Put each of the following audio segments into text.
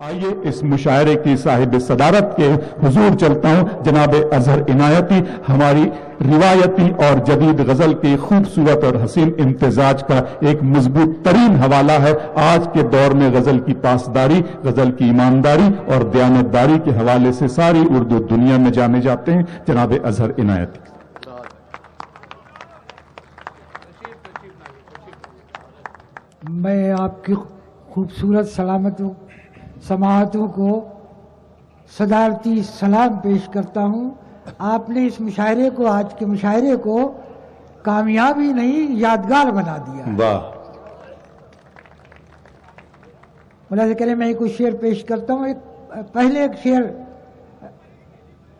آئیے اس مشاعرے کی صاحب صدارت کے حضور چلتا ہوں جناب اظہر عنایتی ہماری روایتی اور جدید غزل کی خوبصورت اور حسین امتزاج کا ایک مضبوط ترین حوالہ ہے۔ آج کے دور میں غزل کی پاسداری، غزل کی ایمانداری اور دیانتداری کے حوالے سے ساری اردو دنیا میں جانے جاتے ہیں جناب اظہر عنایتی۔ میں آپ کی خوبصورت سماعتوں کو صدارتی سلام پیش کرتا ہوں۔ آپ نے اس مشاعرے کو، آج کے مشاعرے کو کامیابی نہیں یادگار بنا دیا۔ واہ! ملاحظہ کریں، میں کوئی شعر پیش کرتا ہوں۔ پہلے ایک شعر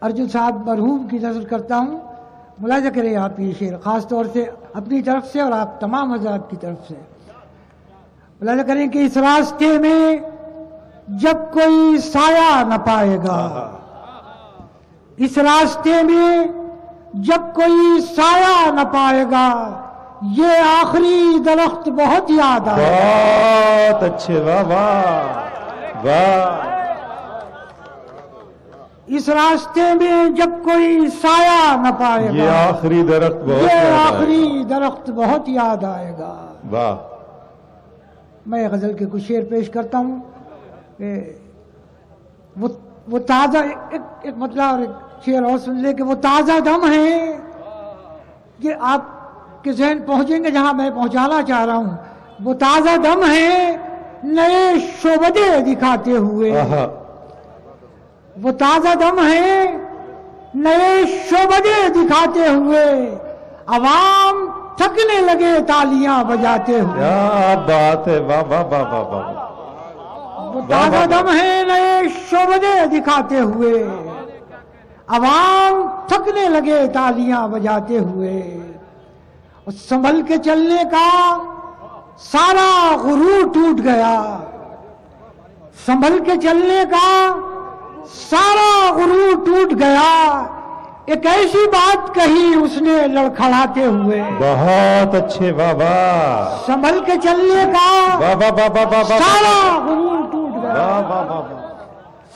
ارجن صاحب مرحوم کی نظر کرتا ہوں، ملاحظہ کریں آپ یہ شعر خاص طور سے اپنی طرف سے اور آپ تمام حضرات کی طرف سے۔ ملاحظہ کریں کہ اس راستے میں جب کوئی سایہ نہ پائے گا، اس راستے میں جب کوئی سایہ نہ پائے گا، یہ آخری درخت بہت یاد آئے گا۔ بہت اچھے، واہ واہ واہ! اس راستے میں جب کوئی سایہ نہ پائے گا، یہ آخری درخت بہت یہ یاد آئے گا۔ آخری درخت بہت یاد آئے گا۔ واہ! میں غزل کے کچھ شعر پیش کرتا ہوں کہ وہ تازہ ایک مطلب اور ایک شعر اور سن لے کہ وہ تازہ دم ہے کہ آپ کے ذہن پہنچیں گے جہاں میں پہنچانا چاہ رہا ہوں۔ وہ تازہ دم ہے نئے شعبدے دکھاتے ہوئے، وہ تازہ دم ہے نئے شعبدے دکھاتے ہوئے، عوام تھکنے لگے تالیاں بجاتے ہوئے۔ کیا بات ہے، واہ واہ واہ واہ واہ! وہ تازہ دم ہے نئے شعبدے دکھاتے ہوئے، عوام تھکنے لگے تالیاں بجاتے ہوئے، اور سنبھل کے چلنے کا سارا غرور ٹوٹ گیا، سنبھل کے چلنے کا سارا غرور ٹوٹ گیا، ایک ایسی بات کہی اس نے لڑکھڑاتے ہوئے۔ بہت اچھے، واہ واہ! سنبھل کے چلنے کا واہ واہ واہ واہ واہ! سارا غرور ٹوٹ گیا، واہ واہ واہ واہ!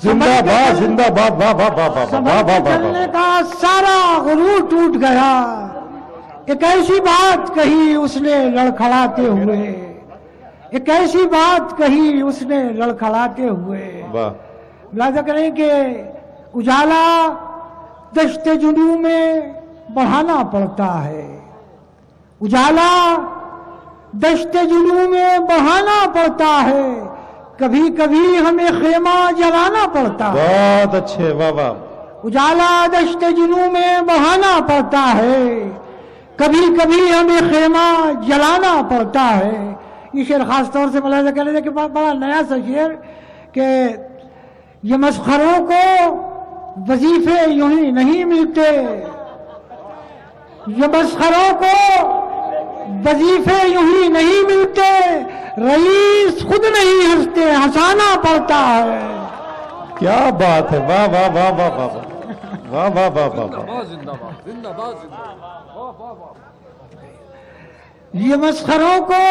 زندہ باد، زندہ باد! واہ واہ واہ واہ واہ! سنبھل کے چلنے کا سارا غرور ٹوٹ گیا، ایک ایسی بات کہی اس نے لڑکھڑاتے ہوئے، ایک ایسی بات کہی اس نے لڑکھڑاتے ہوئے۔ واہ! ملاحظہ کریں کہ اجالا دشت جنوں میں بڑھانا پڑتا ہے، اجالا دشت جنوں میں بڑھانا پڑتا ہے، کبھی کبھی ہمیں خیمہ جلانا پڑتا ہے۔ بہت اچھے، واہ واہ! اجالا دشت جنوں میں بڑھانا پڑتا ہے، کبھی کبھی ہمیں خیمہ جلانا پڑتا ہے۔ یہ شعر خاص طور سے ملاحظہ کرنے کے بعد بڑا نیا سا شعر کہ یہ مسخروں کو وظیفے یوں ہی نہیں ملتے، یہ مسخروں کو وظیفے یوں ہی نہیں ملتے، رئیس خود نہیں ہنستے، ہنسانا پڑتا ہے۔ کیا بات ہے، واہ واہ واہ واہ واہ! واہ واہ واہ واہ! یہ مسخروں کو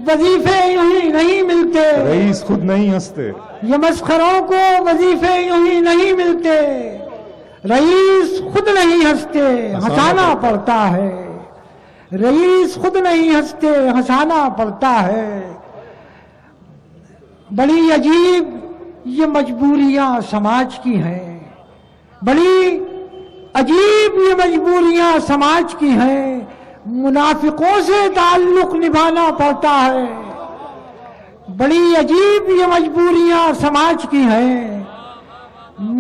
وظیفے یوں ہی نہیں ملتے، رئیس خود نہیں ہنستے، یہ مسخروں کو وظیفے یوں ہی نہیں ملتے، رئیس خود نہیں ہنستے، ہنسانا پڑتا ہے، رئیس خود نہیں ہنستے، ہنسانا پڑتا ہے۔ بڑی عجیب یہ مجبوریاں سماج کی ہیں، بڑی عجیب یہ مجبوریاں سماج کی ہیں، منافقوں سے تعلق نبھانا پڑتا ہے، بڑی عجیب یہ مجبوریاں سماج کی ہیں،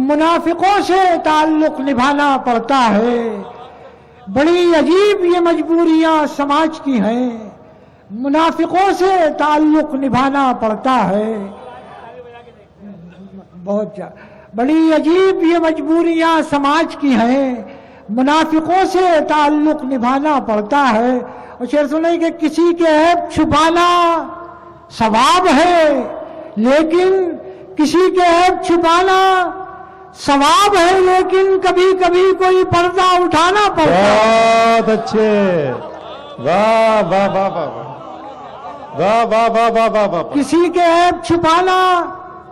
منافقوں سے تعلق نبھانا پڑتا ہے، بڑی عجیب یہ مجبوریاں سماج کی ہیں، منافقوں سے تعلق نبھانا پڑتا ہے۔ بڑی عجیب یہ مجبوریاں سماج کی ہیں، منافقوں سے تعلق نبھانا پڑتا ہے۔ اور شعر سنیں کہ کسی کے عیب چھپانا ثواب ہے، لیکن کسی کے عیب چھپانا ثواب ہے، لیکن کبھی کبھی کوئی پردہ اٹھانا پڑتا ہے۔ بہت اچھے، واہ واہ واہ واہ! واہ واہ واہ واہ واہ واہ! کسی کے عیب چھپانا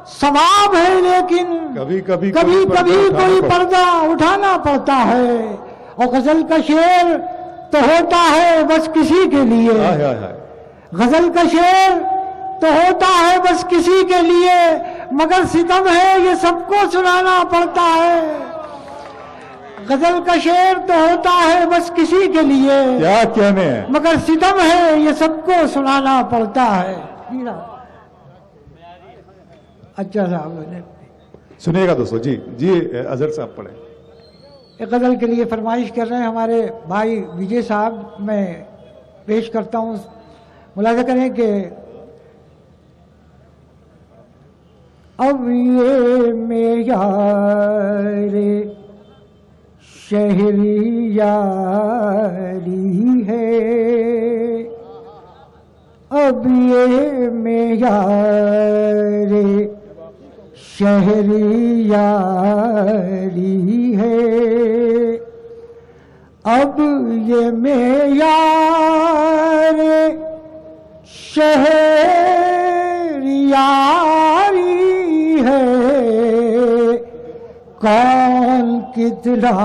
ثواب ہے لیکن کبھی کبھی کوئی پردہ اٹھانا پڑتا ہے. اور غزل کا شعر تو ہوتا ہے بس کسی کے لیے, غزل کا شعر تو ہوتا ہے بس کسی کے لیے, مگر ستم ہے یہ سب کو سنانا پڑتا ہے. غزل کا شعر تو ہوتا ہے بس کسی کے لیے, کیا کہنے ہیں, مگر ستم ہے یہ سب کو سنانا پڑتا ہے. اچھا صاحب سنیے گا دوستو. جی اظہر صاحب پڑھیں. ایک غزل کے لیے فرمائش کر رہے ہیں ہمارے بھائی وجے صاحب, میں پیش کرتا ہوں. ملاحظہ کریں کہ اب یہ معیار شہری یاری ہے, اب یہ معیار شہری یاری ہے, اب یہ معیار شہری یاری ہے, کون کتنا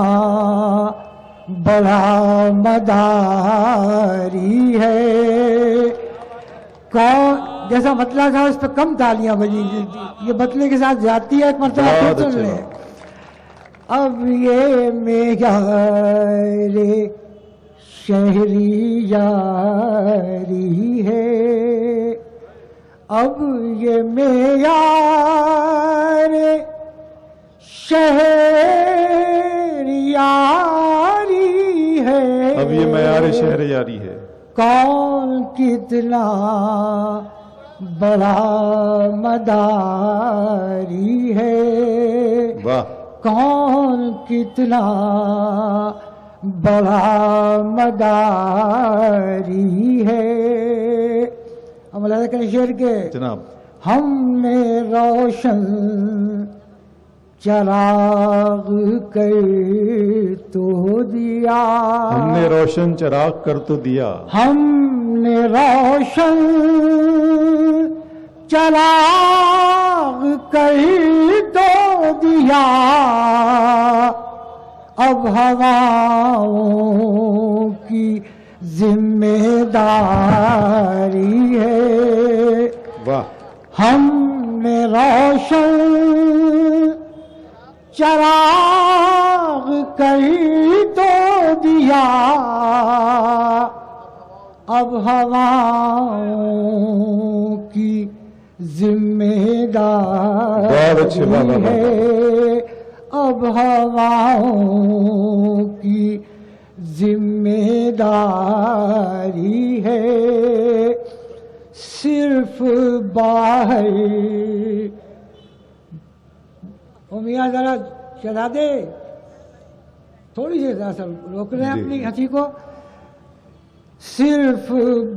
بڑا مداری ہے, کون جیسا مطلع تھا اس پہ کم تالیاں بجی, یہ مطلع کے ساتھ جاتی ہے ایک مرتبہ پھر سن لیں. اب یہ معیار شہری یاری ہے, اب یہ معیار شہری یاری ہے, اب یہ معیار شہری یاری ہے, کون کتنا بڑا مداری ہے, واہ, کون کتنا بڑا مداری ہے. ہم ملاحظہ کریں شعر کے جناب. ہم نے روشن چراغ کر تو دیا, ہم نے روشن چراغ کر تو دیا, ہم نے روشن چراغ کر تو دیا, اب ہواؤں کی ذمہ داری ہے, واہ, ہم نے روشن چراغ کر تو دیا, اب ہواؤں کی ذمہ داری ہے, اب ہواؤں کی ذمہ داری ہے, صرف باہر میاں ذرا شہزادے تھوڑی سی ذرا روک رہے ہیں اپنی ہنسی کو. صرف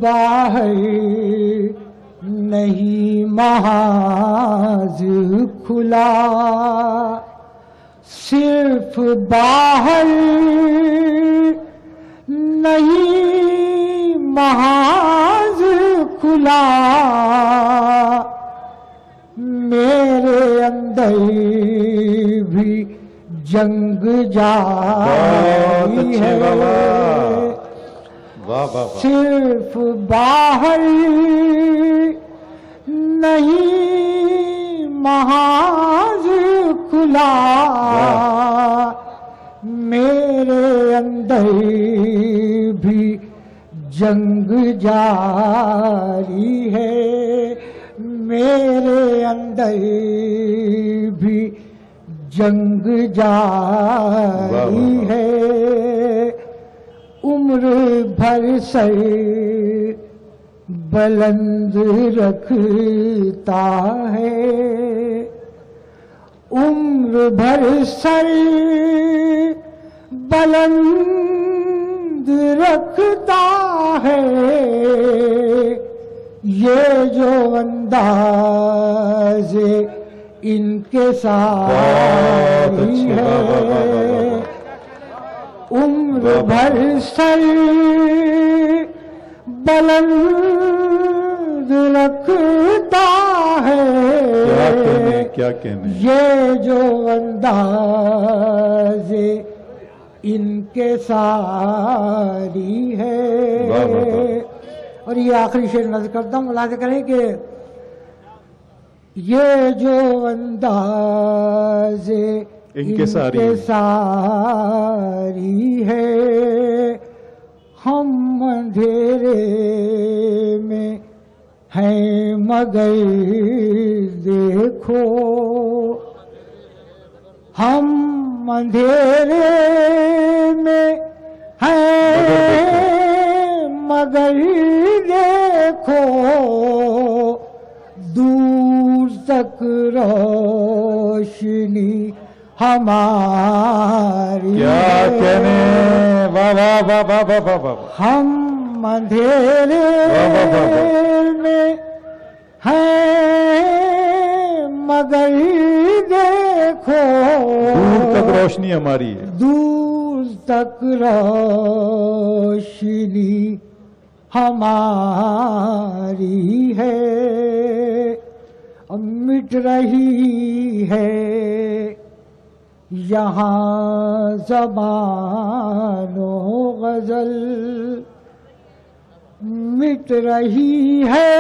باہر نہیں محاذ کھلا, صرف باہر نہیں محاذ کھلا, میرے اندر بھی جنگ جاری ہے, صرف باہر نہیں محاذ کھلا, میرے اندر بھی جنگ جاری ہے, میرے اندر بھی جنگ جاری ہے, عمر بھر سر بلند رکھتا ہے, عمر بھر سر بلند رکھتا ہے, یہ جو انداز ان کے ساری ہے, عمر بھر سر بلند بلند رکھتا ہے کیا کہنے یہ جو انداز انکساری ہے. واہ واہ واہ. اور یہ آخری شعر نظر کرتا ہوں، ملاحظہ کریں کہ یہ جو انداز انکساری ہے، ہم اندھیرے میں ہیں مگر دیکھو، ہم اندھیرے میں ہیں مگر دیکھو، دور تک روشنی ہماری. کیا کہنے، واہ واہ واہ واہ واہ واہ واہ. ہم اندھیرے میں ہیں مگر دیکھو، دور تک روشنی ہماری ہے، دور تک روشنی ہماری ہے. اب مٹ رہی ہے یہاں زبان و غزل، مٹ رہی ہے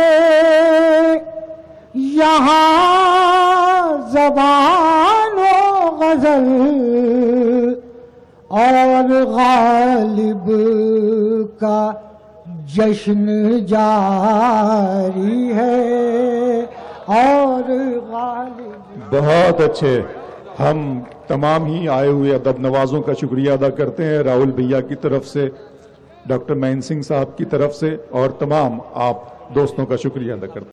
یہاں زبان و غزل، اور غالب کا جشن جاری ہے، اور غالب. بہت اچھے. ہم تمام ہی آئے ہوئے ادب نوازوں کا شکریہ ادا کرتے ہیں، راہل بھیا کی طرف سے، ڈاکٹر معین سنگھ صاحب کی طرف سے، اور تمام آپ دوستوں کا شکریہ ادا کرتے ہیں.